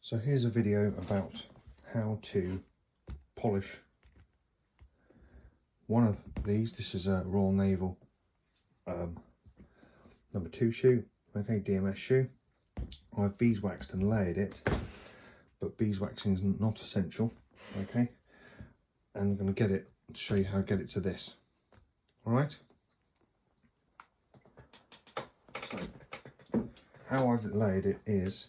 So here's a video about how to polish one of these. This is a Royal Naval number 2 shoe, okay, DMS shoe. I've beeswaxed and layered it, but beeswaxing is not essential, okay. And I'm going to get it to show you how to get it to this. All right. So how I've layered it is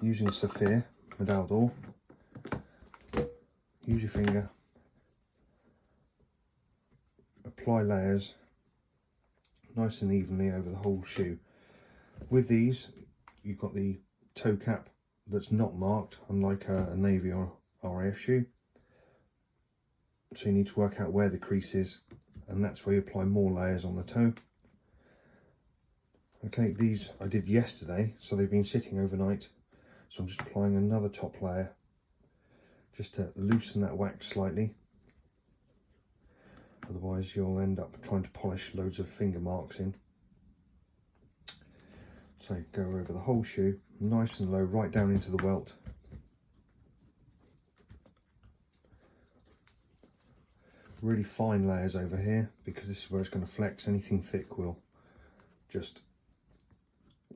using Saphir Medal d'Or. Use your finger, apply layers nice and evenly over the whole shoe. With these, you've got the toe cap that's not marked, unlike a Navy or RAF shoe. So you need to work out where the crease is, and that's where you apply more layers on the toe. Okay, these I did yesterday, so they've been sitting overnight. So I'm just applying another top layer just to loosen that wax slightly. Otherwise you'll end up trying to polish loads of finger marks in. So go over the whole shoe, nice and low, right down into the welt. Really fine layers over here, because this is where it's going to flex. Anything thick will just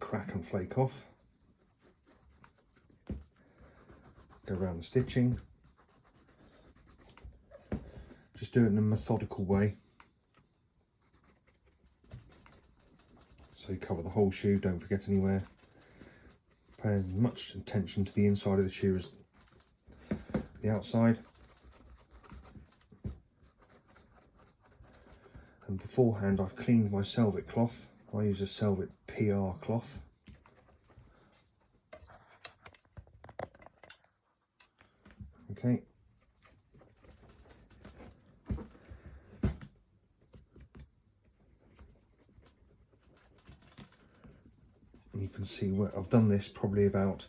crack and flake off. Go around the stitching. Just do it in a methodical way. So you cover the whole shoe, don't forget anywhere. Pay as much attention to the inside of the shoe as the outside. And beforehand I've cleaned my Selvet cloth. I use a Selvet PR cloth. Okay. And you can see where I've done this probably about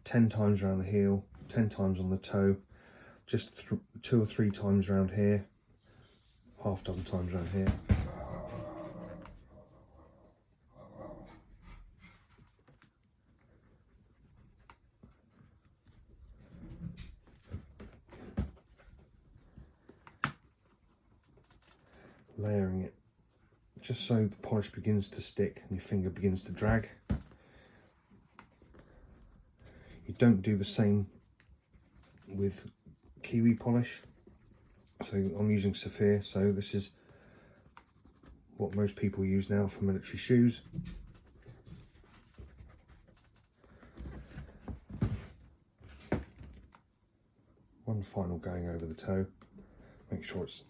10 times around the heel, 10 times on the toe, just 2 or 3 times around here, half dozen times around here. Layering it just so the polish begins to stick and your finger begins to drag. You don't do the same with kiwi polish. So I'm using Saphir, so this is what most people use now for military shoes. One final going over the toe, make sure it's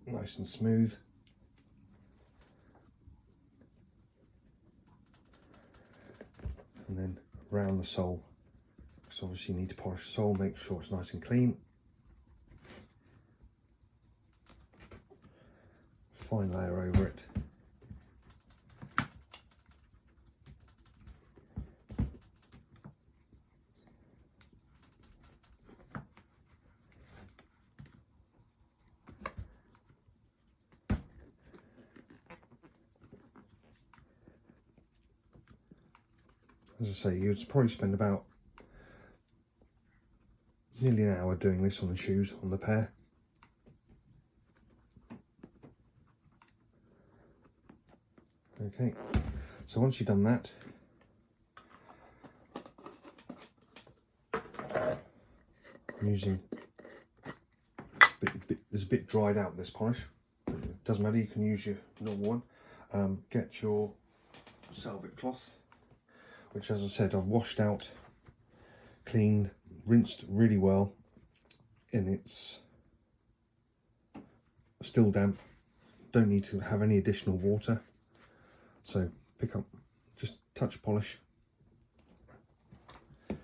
nice and smooth. And then round the sole, because obviously you need to polish the sole, make sure it's nice and clean. Fine layer over it. As I say, you'd probably spend about nearly an hour doing this on the shoes, on the pair. Okay, so once you've done that, I'm using there's a bit dried out, this polish. It doesn't matter, you can use your normal one. Get your Selvet cloth, which, as I said, I've washed out, cleaned, rinsed really well, and it's still damp. Don't need to have any additional water. So pick up, just touch polish. I'm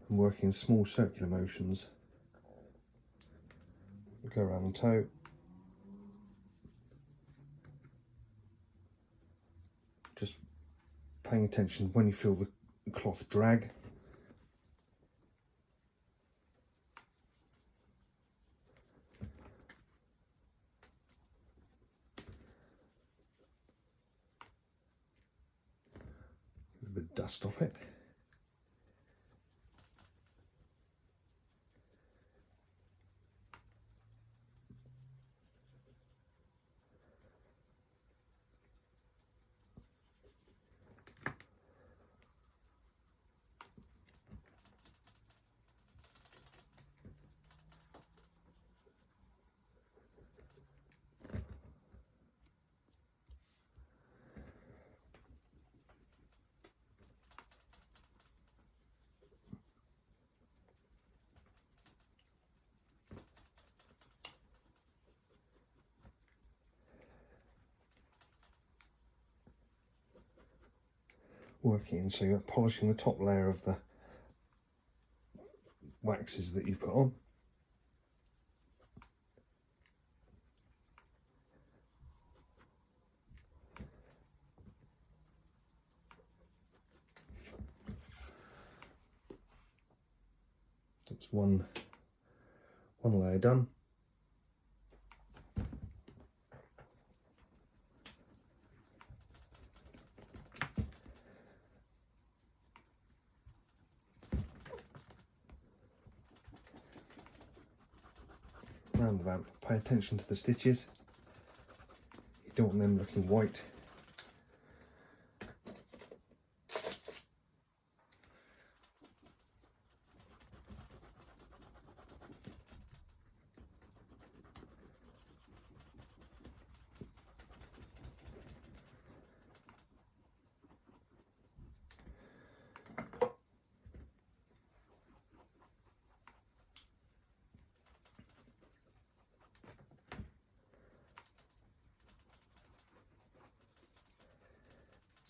working in small circular motions. Go around the toe. Just paying attention when you feel the cloth drag. a bit of dust off it. Working, so you're polishing the top layer of the waxes that you've put on. That's one layer done. Round the vamp, pay attention to the stitches. You don't want them looking white.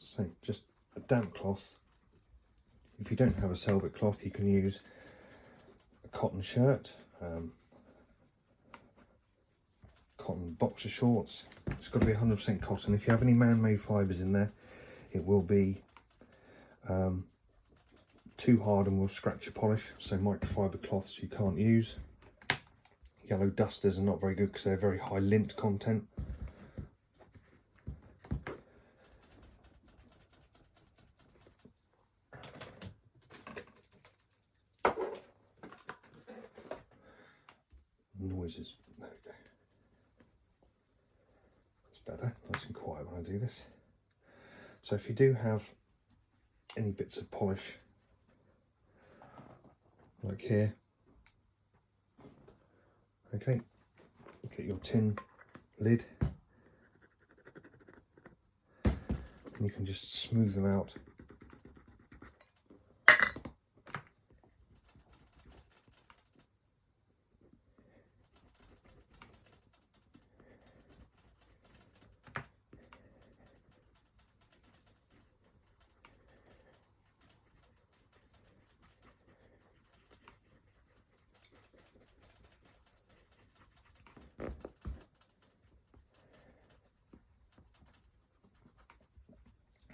So just a damp cloth. If you don't have a Selvet cloth, you can use a cotton shirt, cotton boxer shorts. It's got to be 100% cotton. If you have any man-made fibres in there, it will be too hard and will scratch your polish. So microfiber cloths you can't use. Yellow dusters are not very good because they're very high lint content. Noises. There we go. That's better. Nice and quiet when I do this. So if you do have any bits of polish, like here, okay, get your tin lid and you can just smooth them out.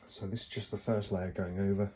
So this is just the first layer going over.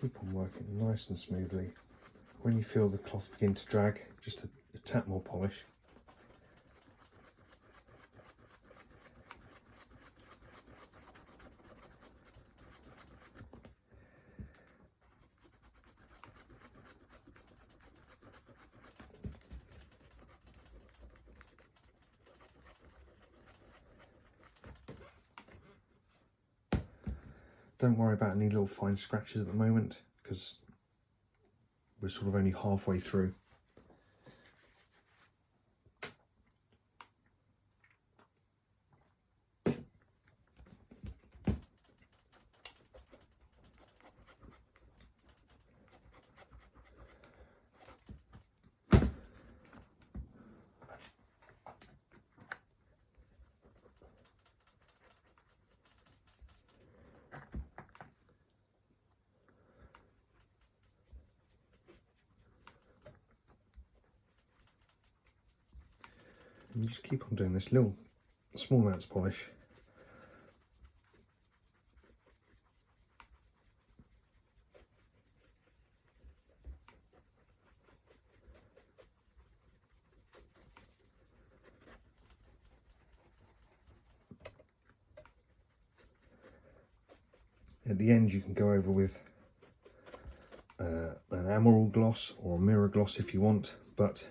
Keep on working nice and smoothly. When you feel the cloth begin to drag, just a tap more polish. Don't worry about any little fine scratches at the moment because we're sort of only halfway through. And you just keep on doing this little small amounts of polish. At the end you can go over with an emerald gloss or a mirror gloss if you want, but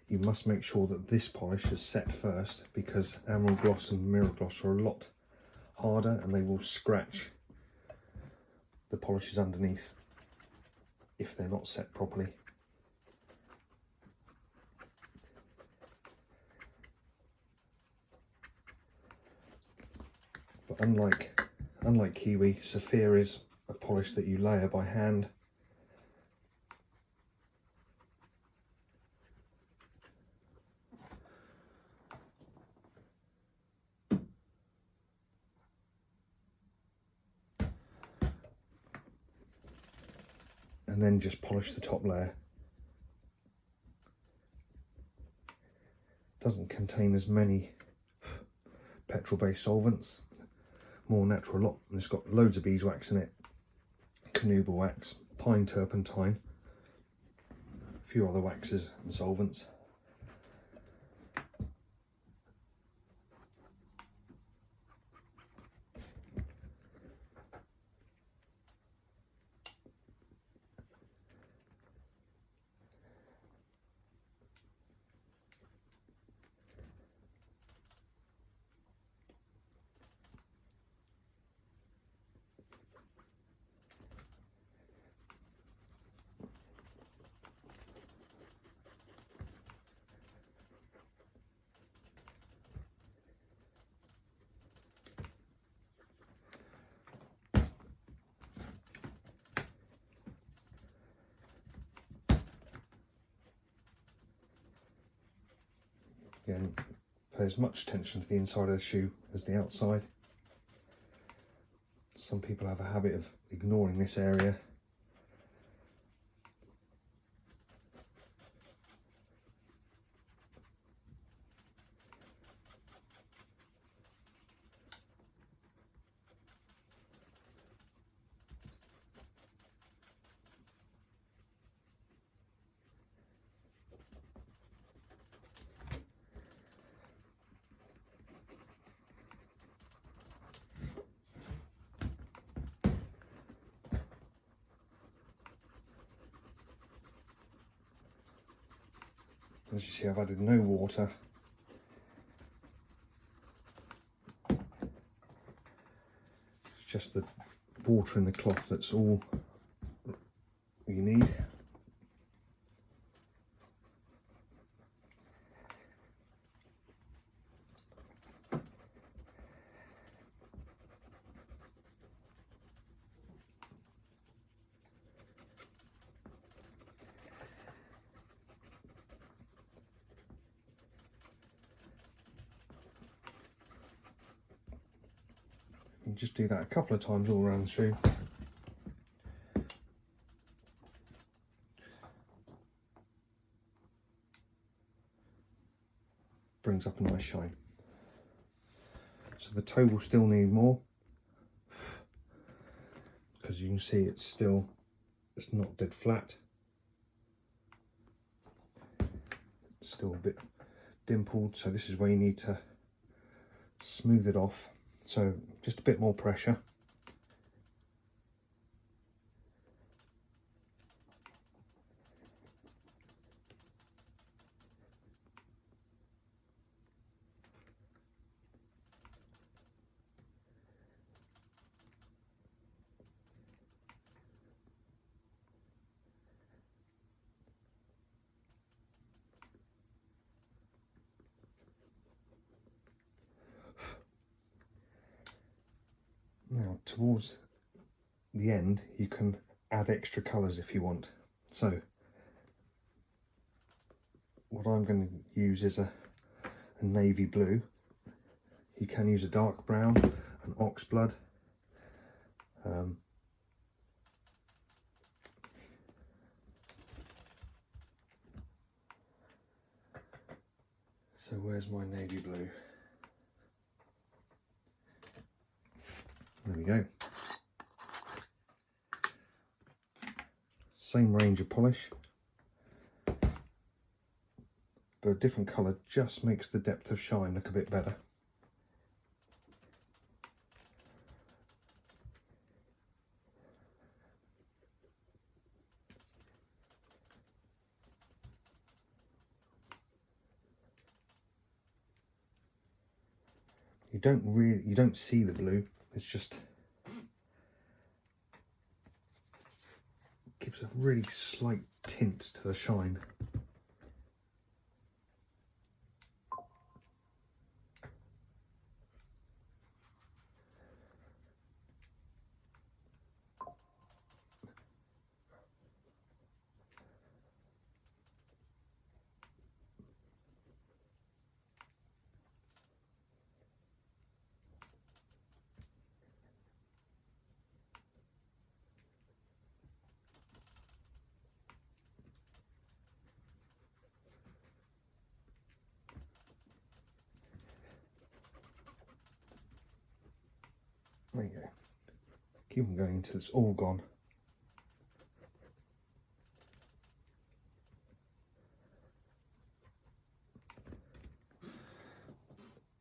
you must make sure that this polish is set first, because emerald gloss and mirror gloss are a lot harder and they will scratch the polishes underneath if they're not set properly. But unlike Kiwi, Saphir is a polish that you layer by hand. And then just polish the top layer. Doesn't contain as many petrol-based solvents, more natural lot, and it's got loads of beeswax in it, carnauba wax, pine turpentine, a few other waxes and solvents. Again, pay as much attention to the inside of the shoe as the outside. Some people have a habit of ignoring this area. As you see, I've added no water. It's just the water in the cloth that's all you need. You just do that a couple of times all around the shoe. Brings up a nice shine. So the toe will still need more, because you can see it's not dead flat. It's still a bit dimpled, so this is where you need to smooth it off. So just a bit more pressure. Now, towards the end, you can add extra colours if you want. So, what I'm going to use is a navy blue. You can use a dark brown, an oxblood. So where's my navy blue? There we go. Same range of polish, but a different colour just makes the depth of shine look a bit better. You don't see the blue, it's just gives a really slight tint to the shine. There you go. Keep on going until it's all gone.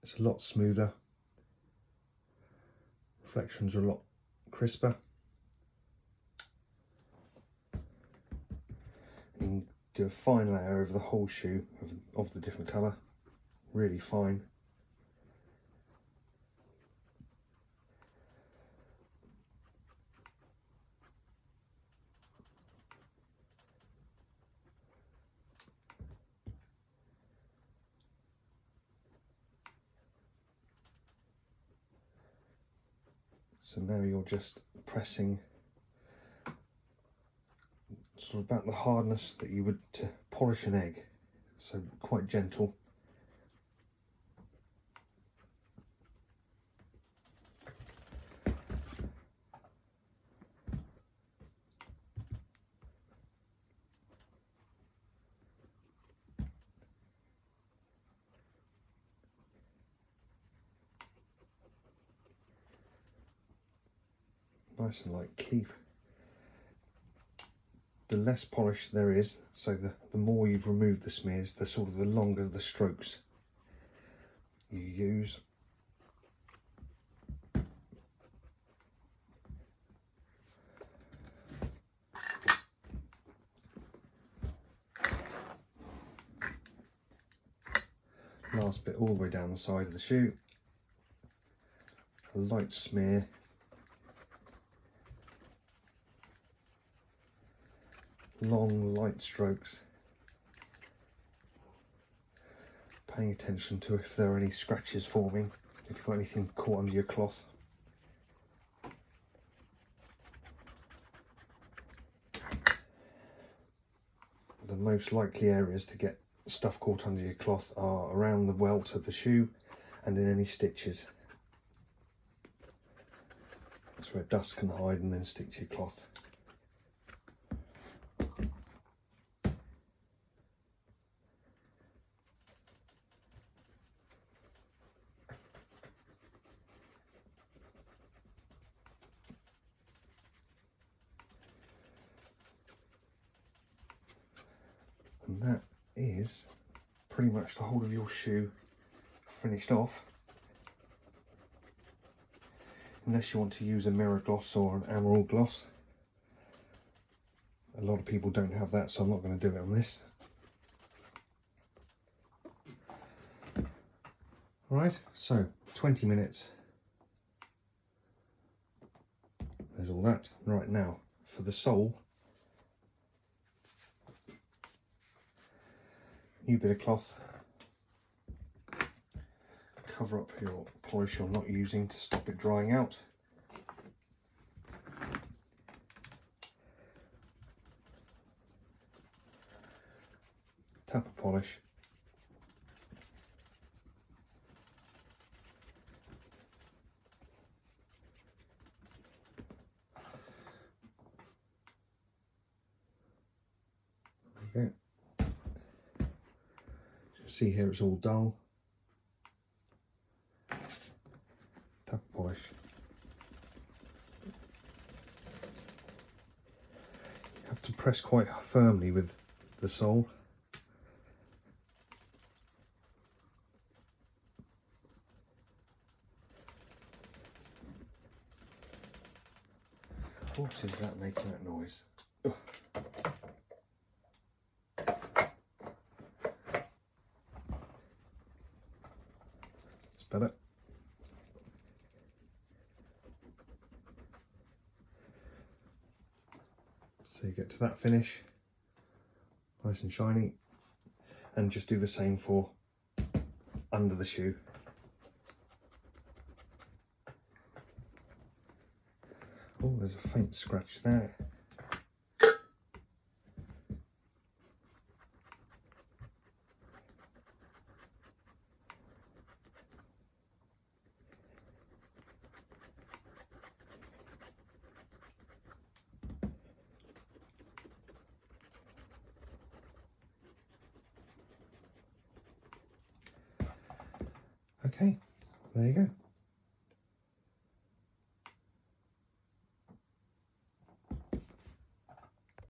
It's a lot smoother. Reflections are a lot crisper. You can do a fine layer over the whole shoe of the different colour. Really fine. So now you're just pressing sort of about the hardness that you would to polish an egg, so quite gentle. Nice and light. Keep the less polish there is, so the more you've removed the smears, the sort of the longer the strokes you use. Last bit all the way down the side of the shoe. A light smear. Long light strokes, paying attention to if there are any scratches forming, if you've got anything caught under your cloth. The most likely areas to get stuff caught under your cloth are around the welt of the shoe and in any stitches. That's where dust can hide and then stick to your cloth. And that is pretty much the whole of your shoe finished off. Unless you want to use a mirror gloss or an emerald gloss. A lot of people don't have that, so I'm not going to do it on this. Alright, so 20 minutes. There's all that. Right, now for the sole. New bit of cloth. Cover up your polish you're not using to stop it drying out. Tap of polish. There we go. See here, it's all dull. Tap polish. You have to press quite firmly with the sole. What is that making that noise? Ugh. It's better. So you get to that finish, nice and shiny, and just do the same for under the shoe. Oh, there's a faint scratch there. Okay, there you go.